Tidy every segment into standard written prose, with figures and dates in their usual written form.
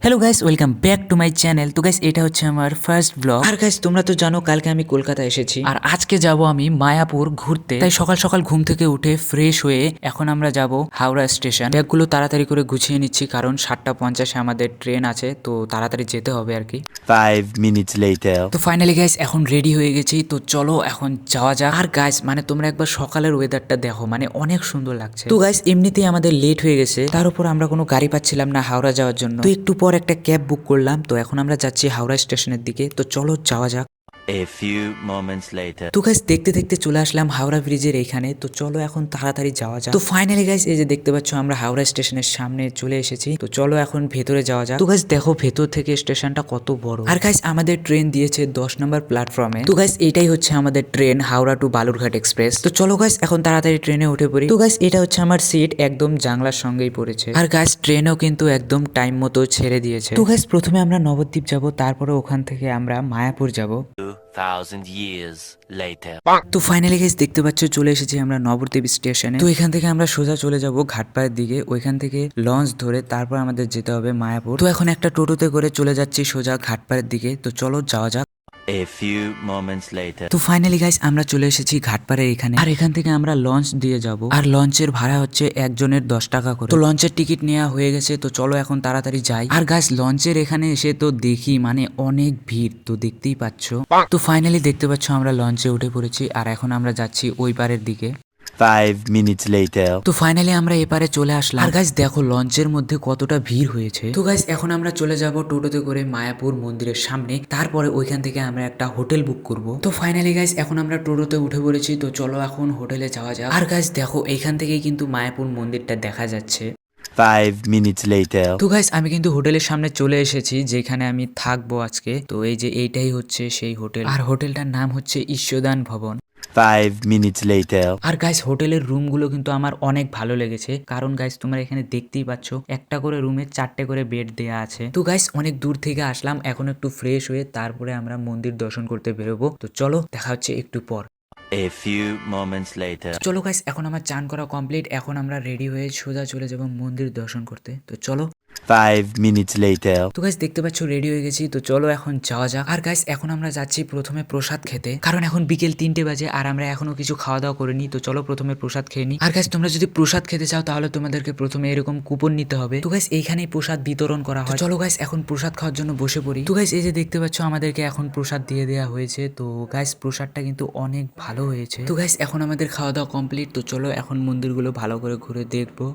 Hello guys, welcome back to my channel. তো guys, এটা হচ্ছে আমার ফার্স্ট ব্লগ। আর গাইস, তোমরা তো জানো কালকে আমি কলকাতা এসেছি আর আজকে যাব আমি মায়াপুর ঘুরতে। তাই সকাল সকাল ঘুম থেকে উঠে ফ্রেশ হয়ে এখন আমরা যাব হাওড়া স্টেশন। ব্যাগগুলো তাড়াতাড়ি করে গুছিয়ে নিচ্ছি কারণ 7:50 আমাদের ট্রেন আছে, তো তাড়াতাড়ি যেতে হবে আর কি। 5 minutes later. তো ফাইনালি গাইস এখন রেডি হয়ে গেছি, তো চলো এখন যাওয়া যাক। আর গাইস মানে তোমরা একবার সকালের ওয়েদারটা দেখো, মানে অনেক সুন্দর লাগছে। তো গাইস এমনিতেই আমাদের লেট হয়ে গেছে, তার উপর আমরা কোনো গাড়ি পাচ্ছিলাম না হাওড়া যাওয়ার জন্য। তো একটু পর একটা ক্যাব বুক করলাম, তো এখন আমরা যাচ্ছি হাওড়া স্টেশনের দিকে। তো চলো যাওয়া যাক। A few moments later. তো গাইস দেখতে দেখতে চলে আসলাম হাওড়া ব্রিজের এইখানে, তো চলো এখন তাড়াতাড়ি যাওয়া যাক। তো ফাইনালি গাইস এই যে দেখতে পাচ্ছ আমরা হাওড়া স্টেশনের সামনে চলে এসেছি, তো চলো এখন ভেতরে যাওয়া যাক। তো গাইস দেখো ভেতর থেকে স্টেশনটা কত বড়। আর গাইস আমাদের ট্রেন দিয়েছে 10 নম্বর প্ল্যাটফর্মে। তো গাইস এটাই হচ্ছে আমাদের train Howrah to Balurghat express. তো চলো গাইস এখন তাড়াতাড়ি ট্রেনে উঠে পড়ি। তো গাইস এটা হচ্ছে আমার সিট, একদম জানলার সঙ্গেই পড়েছে। আর গাইস ট্রেনও কিন্তু একদম টাইম মতো ছেড়ে দিয়েছে। তো গাইস প্রথমে আমরা নবদ্বীপ যাব, তারপরে ওখান থেকে আমরা মায়াপুর যাব। 2000 years later. তো ফাইনালি গাইস দেখতে পাচ্ছ চলে এসেছি আমরা নবদ্বীপ স্টেশনে। তো এখান থেকে আমরা সোজা চলে যাব ঘাটপাড়ের দিকে, ওইখান থেকে লঞ্চ ধরে তারপর আমাদের যেতে হবে মায়াপুর। তো এখন একটা টোটোতে করে চলে যাচ্ছি সোজা ঘাটপাড়ের দিকে, তো চলো যাওয়া যাক। A few moments later. তো ফাইনালি গাইস আমরা চলে এসেছি ঘাটপাড়ের এখানে, আর এখান থেকে আমরা লঞ্চ দিয়ে যাব। আর লঞ্চের ভাড়া হচ্ছে একজনের 10 টাকা করে। তো লঞ্চের টিকিট নেওয়া হয়ে গেছে, তো চলো এখন তাড়াতাড়ি যাই। আর গাইস লঞ্চের এখানে এসে তো দেখি মানে অনেক ভিড়, তো দেখতেই পাচ্ছ। তো ফাইনালি দেখতে পাচ্ছ আমরা লঞ্চে উঠে পড়েছি, আর এখন আমরা যাচ্ছি ওই পারের দিকে। 5 minutes later. তো ফাইনালি আমরা এপারে চলে আসলাম। আর গাইস দেখো লঞ্চের মধ্যে কতটা ভিড় হয়েছে। তো গাইস এখন আমরা চলে যাব টোটোতে করে মায়াপুর মন্দিরের সামনে, তারপরে ওইখান থেকে আমরা একটা হোটেল বুক করব। তো ফাইনালি গাইস এখন আমরা টোটোতে উঠে পড়েছি, তো চলো এখন হোটেলে যাওয়া যাক। আর গাইস দেখো এইখান থেকেই কিন্তু মায়াপুর মন্দিরটা দেখা যাচ্ছে। 5 minutes later. তো গাইস আমি কিন্তু হোটেলের সামনে চলে এসেছি, যেখানে আমি থাকবো আজকে। তো এই যে এইটাই হচ্ছে সেই হোটেল, আর হোটেলটার নাম হচ্ছে ঈশ্বরদান ভবন। 5 minutes later. আর গাইস হোটেলের রুমগুলো কিন্তু আমার অনেক ভালো লেগেছে, কারণ গাইস তোমরা এখানে দেখতেই পাচ্ছ একটা করে রুমে 4টে করে বেড দেয়া আছে। তো গাইস অনেক দূর থেকে আসলাম, এখন একটু ফ্রেশ হয়ে তারপরে আমরা মন্দির দর্শন করতে বেরোবো। তো চলো দেখা হচ্ছে একটু পর। A few moments later. চলো গাইস এখন আমার চান করা কমপ্লিট, এখন আমরা রেডি হয়ে সোজা চলে যাব মন্দির দর্শন করতে। তো চলো। 5 minutes later. তো গাইস দেখতে পাচ্ছ রেডি হয়ে গেছি, তো চলো এখন যাওয়া যাক। আর গাইস এখন আমরা যাচ্ছি প্রথমে প্রসাদ খেতে, কারণ এখন বিকেল 3টে বাজে আর আমরা এখনো কিছু খাওয়া দাওয়া করিনি। তো চলো প্রথমে প্রসাদ খেয়ে নিই। আর গাইস তোমরা যদি প্রসাদ খেতে চাও তাহলে তোমাদেরকে প্রথমে এরকম কুপন নিতে হবে। তো গাইস এইখানেই প্রসাদ বিতরণ করা হয়। চলো গাইস এখন প্রসাদ খাওয়ার জন্য বসে পড়ি। তো গাইস এই যে দেখতে পাচ্ছ আমাদেরকে এখন প্রসাদ দিয়ে দেওয়া হয়েছে। তো গাইস প্রসাদটা কিন্তু অনেক ভালো হয়েছে। তো গাইস এখন আমাদের খাওয়া দাওয়া কমপ্লিট, তো চলো এখন মন্দিরগুলো ভালো করে ঘুরে দেখবো।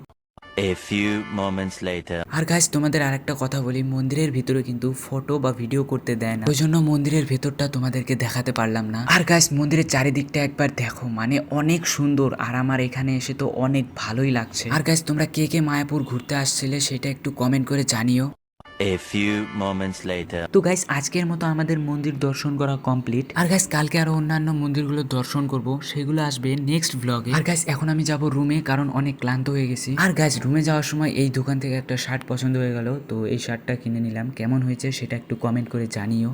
A few moments later. আর গাইস তোমাদের আরেকটা কথা বলি, মন্দিরের ভিতরে কিন্তু ফটো বা ভিডিও করতে দেয় না, ওই জন্য মন্দিরের ভেতরটা তোমাদেরকে দেখাতে পারলাম না। আর গাইস মন্দিরের চারিদিকটা একবার দেখো, মানে অনেক সুন্দর, আর আমার এখানে এসে তো অনেক ভালোই লাগছে। আর গাইস তোমরা কে কে মায়াপুর ঘুরতে আসছিলে সেটা একটু কমেন্ট করে জানিও। A few moments later. তো গাইস আজকের মতো আমাদের মন্দির দর্শন করা কমপ্লিট। আর গাইস কালকে আরো অন্যান্য মন্দিরগুলো দর্শন করব, সেগুলো আসবে নেক্সট ব্লগে। আর গাইস এখন আমি যাব রুমে, কারণ অনেক ক্লান্ত হয়ে গেছি। আর গাইস রুমে যাওয়ার সময় এই দোকান থেকে একটা শার্ট পছন্দ হয়ে গেল, তো এই শার্টটা কিনে নিলাম। কেমন হয়েছে সেটা একটু কমেন্ট করে জানিও।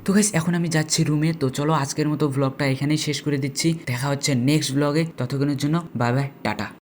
তো গাইস এখন আমি যাচ্ছি রুমে, তো চলো আজকের মতো ব্লগটা এখানেই শেষ করে দিচ্ছি। দেখা হচ্ছে নেক্সট ব্লগে, ততক্ষণের জন্য বাই বাই, টাটা।